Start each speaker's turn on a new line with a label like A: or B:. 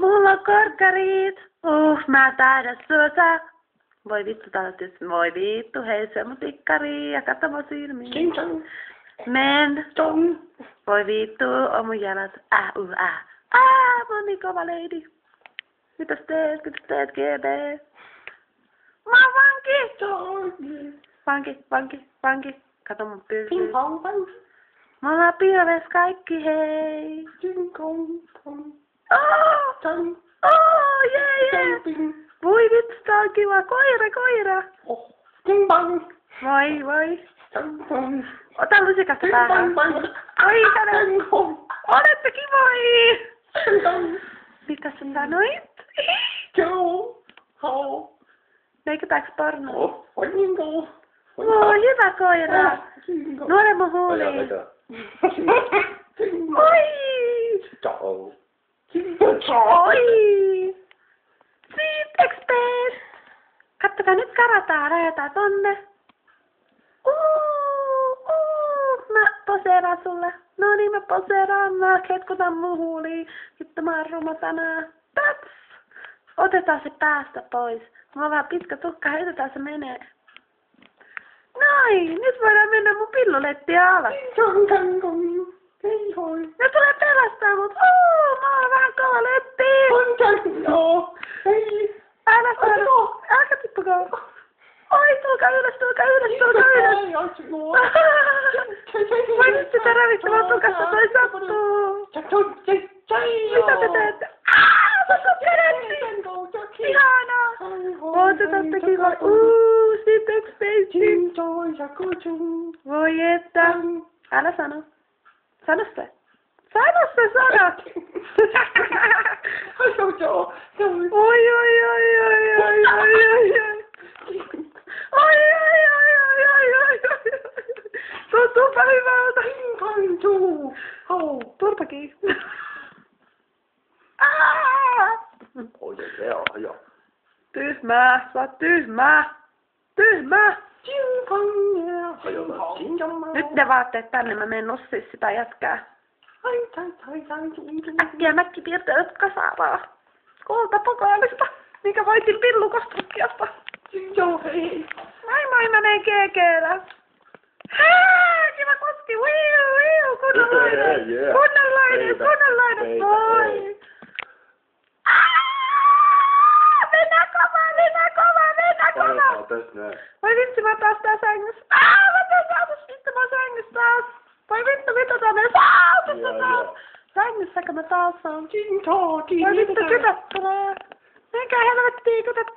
A: Mulla on korkkarit. Mä taidan suosa. Voi vittu, tietysti. Voi vittu, hei se mun tikkari ja katso mun silmiin. Men. Voi vittu, on mun jalat. Mä oon niin kova lady. Mitäs teet, GB? Mä oon vanki. Kato mun pylsyy. Mä ollaan pilves kaikki, hei. Jee. Voi vittu, tää on kiva. Koira. Voi. Ota lusikasta päähän. Oi, olette kivoja. Mitä sä sanoit? Leikitäänkö pornoa? Hyvä koira. Nuole mun huuliin. Oi! Siitä expert! Kattokaa, nyt karataan, rajataan tonne. Mä poseeraan sulle. No niin, mä poseeraan. Mä ketkutan mun huuliin. Vittu, mä oon ruma tänään. Tats! Otetaan se päästä pois. Mulla on vähän pitkä tukka, heitetään se menee. Noin, nyt voidaan mennä mun pillulettia alas. Ne tulee pelastaa mut. Mä oon vähän kova letti. Älä tippukaa. Oi, tulkaa ylös. Voi nyt sitä ravistavaa tukasta, toi sattuu. Mitä te teette? Mä sun perätti. Ihanaa. Ootetatte kiva. Sit expecting. Voi että. Älä sano. Sano se sana. Oi. Tuntuu hyvältä. Turpakin. Tyhmää, sä oot tyhmää. Nyt ne vaatteet tänne, mä menen nussiin sitä jätkää. Äkkiä mäkki piirtelet kasavaa. Kultapokaalista, minkä voitin pillukostrukkiasta. Moi, mä menen GG:llä. Kiva kuski, kunnanlainen, moi. Mennään kova. Voi vitsi, mä taas tää sängyssä. Vittu, mä sängyssä taas. Voi vittu, mitä tänne taas. Sängyssä, mä taas on. Voi vittu, kytät tulee. Menkää helvettiin, kytät.